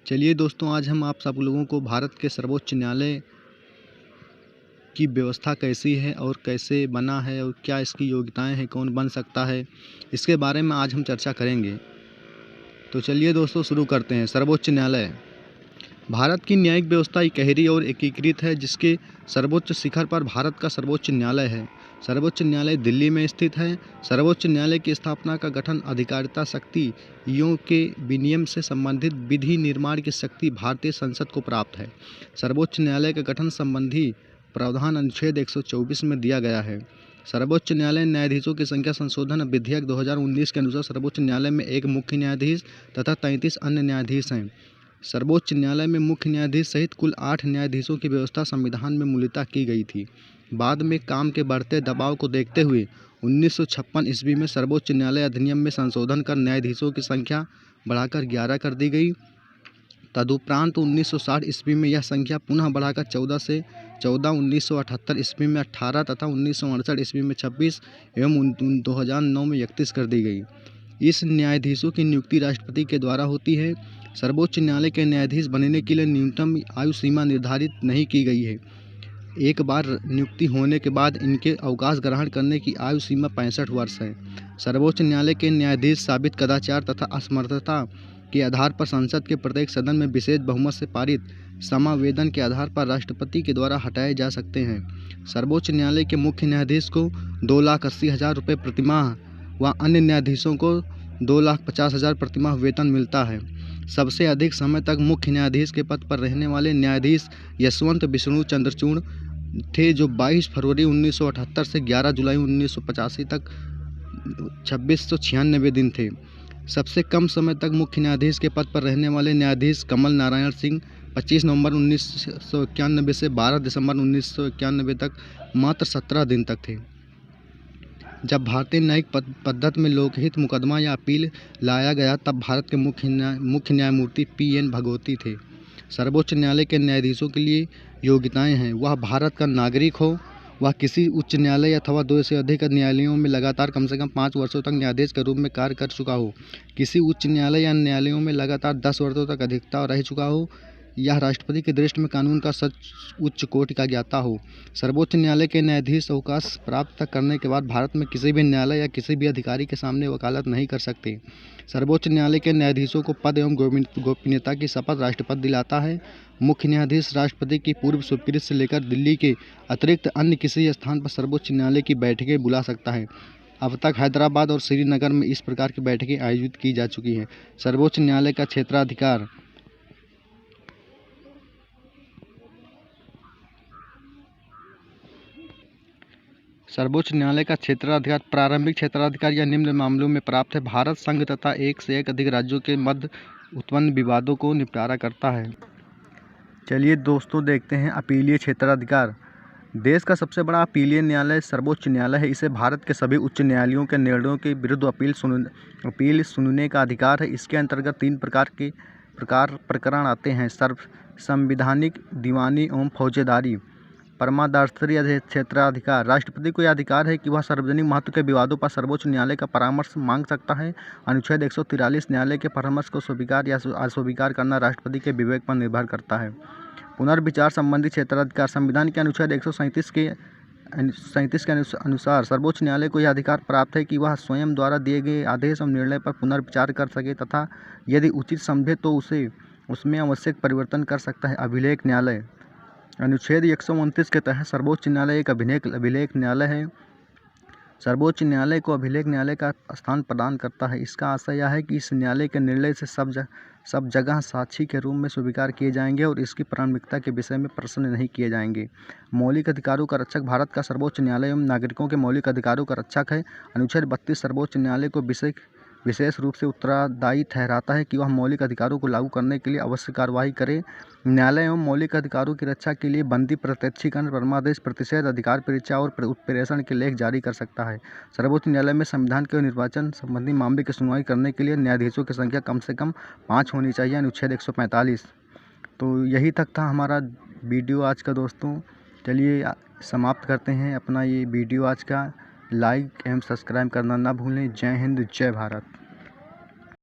चलिए दोस्तों, आज हम आप सब लोगों को भारत के सर्वोच्च न्यायालय की व्यवस्था कैसी है और कैसे बना है और क्या इसकी योग्यताएं हैं, कौन बन सकता है, इसके बारे में आज हम चर्चा करेंगे। तो चलिए दोस्तों, शुरू करते हैं। सर्वोच्च न्यायालय भारत की न्यायिक व्यवस्था इकहरी और एकीकृत है, जिसके सर्वोच्च शिखर पर भारत का सर्वोच्च न्यायालय है। सर्वोच्च न्यायालय दिल्ली में स्थित है। सर्वोच्च न्यायालय की स्थापना का गठन अधिकारिता शक्तियों के विनियम से संबंधित विधि निर्माण की शक्ति भारतीय संसद को प्राप्त है। सर्वोच्च न्यायालय का गठन संबंधी प्रावधान अनुच्छेद 124 में दिया गया है। सर्वोच्च न्यायालय न्यायाधीशों की संख्या संशोधन विधेयक 2019 के अनुसार सर्वोच्च न्यायालय में एक मुख्य न्यायाधीश तथा 33 अन्य न्यायाधीश हैं। सर्वोच्च न्यायालय में मुख्य न्यायाधीश सहित कुल 8 न्यायाधीशों की व्यवस्था संविधान में मूलतः की गई थी। बाद में काम के बढ़ते दबाव को देखते हुए 1956 ईस्वी में सर्वोच्च न्यायालय अधिनियम में संशोधन कर न्यायाधीशों की संख्या बढ़ाकर 11 कर दी गई। तदुपरांत 1960 ईस्वी में यह संख्या पुनः बढ़ाकर 14 से 14, 1978 ईस्वी में 18 तथा 1968 ईस्वी में 26 एवं 2009 में 31 कर दी गई। इस न्यायाधीशों की नियुक्ति राष्ट्रपति के द्वारा होती है। सर्वोच्च न्यायालय के न्यायाधीश बनने के लिए न्यूनतम आयु सीमा निर्धारित नहीं की गई है। एक बार नियुक्ति होने के बाद इनके अवकाश ग्रहण करने की आयु सीमा 65 वर्ष है। सर्वोच्च न्यायालय के न्यायाधीश साबित कदाचार तथा असमर्थता के आधार पर संसद के प्रत्येक सदन में विशेष बहुमत से पारित समावेदन के आधार पर राष्ट्रपति के द्वारा हटाए जा सकते हैं। सर्वोच्च न्यायालय के मुख्य न्यायाधीश को 2,80,000 रुपये प्रतिमाह व अन्य न्यायाधीशों को 2,50,000 प्रतिमाह वेतन मिलता है। सबसे अधिक समय तक मुख्य न्यायाधीश के पद पर रहने वाले न्यायाधीश यशवंत विष्णु चंद्रचूड़ थे, जो 22 फरवरी 1978 से 11 जुलाई 1985 तक 2696 दिन थे। सबसे कम समय तक मुख्य न्यायाधीश के पद पर रहने वाले न्यायाधीश कमल नारायण सिंह 25 नवंबर 1991 से 12 दिसंबर 1991 तक मात्र 17 दिन तक थे। जब भारतीय न्यायिक पद्धति में लोकहित मुकदमा या अपील लाया गया, तब भारत के मुख्य न्यायमूर्ति PN भगवती थे। सर्वोच्च न्यायालय के न्यायाधीशों के लिए योग्यताएं हैं: वह भारत का नागरिक हो, वह किसी उच्च न्यायालय अथवा 2 से अधिक न्यायालयों में लगातार कम से कम 5 वर्षों तक न्यायाधीश के रूप में कार्य कर चुका हो, किसी उच्च न्यायालय या न्यायालयों में लगातार 10 वर्षों तक अधिवक्ता रह चुका हो, यह राष्ट्रपति की दृष्टि में कानून का उच्च कोटि का ज्ञाता हो। सर्वोच्च न्यायालय के न्यायाधीश अवकाश प्राप्त करने के बाद भारत में किसी भी न्यायालय या किसी भी अधिकारी के सामने वकालत नहीं कर सकते। सर्वोच्च न्यायालय के न्यायाधीशों को पद एवं गोपनीयता की शपथ राष्ट्रपति दिलाता है। मुख्य न्यायाधीश राष्ट्रपति की पूर्व स्वीकृति से लेकर दिल्ली के अतिरिक्त अन्य किसी स्थान पर सर्वोच्च न्यायालय की बैठकें बुला सकता है। अब तक हैदराबाद और श्रीनगर में इस प्रकार की बैठकें आयोजित की जा चुकी हैं। सर्वोच्च न्यायालय का क्षेत्राधिकार प्रारंभिक क्षेत्राधिकार या निम्न मामलों में प्राप्त है। भारत संघ तथा एक से एक अधिक राज्यों के मध्य उत्पन्न विवादों को निपटारा करता है। चलिए दोस्तों, देखते हैं अपीलीय क्षेत्राधिकार। देश का सबसे बड़ा अपीलीय न्यायालय सर्वोच्च न्यायालय है। इसे भारत के सभी उच्च न्यायालयों के निर्णयों के विरुद्ध अपील सुनने का अधिकार है। इसके अंतर्गत 3 प्रकरण आते हैं: संवैधानिक, दीवानी एवं फौजदारी। परमादार्शी क्षेत्राधिकार। राष्ट्रपति को यह अधिकार है कि वह सार्वजनिक महत्व के विवादों पर सर्वोच्च न्यायालय का परामर्श मांग सकता है। अनुच्छेद 143 न्यायालय के परामर्श को स्वीकार या अस्वीकार करना राष्ट्रपति के विवेक पर निर्भर करता है। पुनर्विचार संबंधी क्षेत्राधिकार। संविधान के अनुच्छेद 137 के अनुसार सर्वोच्च न्यायालय को यह अधिकार प्राप्त है कि वह स्वयं द्वारा दिए गए आदेश और निर्णय पर पुनर्विचार कर सके तथा यदि उचित समझे तो उसमें आवश्यक परिवर्तन कर सकता है। अभिलेख न्यायालय। अनुच्छेद 129 के तहत सर्वोच्च न्यायालय एक अभिलेख न्यायालय है। सर्वोच्च न्यायालय को अभिलेख न्यायालय का स्थान प्रदान करता है। इसका आशय यह है कि इस न्यायालय के निर्णय से सब जगह साक्षी के रूप में स्वीकार किए जाएंगे और इसकी प्रामाणिकता के विषय में प्रश्न नहीं किए जाएंगे। मौलिक अधिकारों का रक्षक। भारत का सर्वोच्च न्यायालय एवं नागरिकों के मौलिक अधिकारों का रक्षक है। अनुच्छेद 32 सर्वोच्च न्यायालय को विशेष रूप से उत्तरदायी ठहराता है कि वह मौलिक अधिकारों को लागू करने के लिए आवश्यक कार्यवाही करे। न्यायालय एवं मौलिक अधिकारों की रक्षा के लिए बंदी, प्रत्यक्षीकरण, परमादेश, प्रतिषेध, अधिकार परीक्षा और उत्प्रेषण के लेख जारी कर सकता है। सर्वोच्च न्यायालय में संविधान के निर्वाचन संबंधी मामले की सुनवाई करने के लिए न्यायाधीशों की संख्या कम से कम 5 होनी चाहिए। अनुच्छेद 145। तो यही तक था हमारा वीडियो आज का दोस्तों। चलिए समाप्त करते हैं अपना ये वीडियो आज का। लाइक एवं सब्सक्राइब करना ना भूलें। जय हिंद, जय भारत।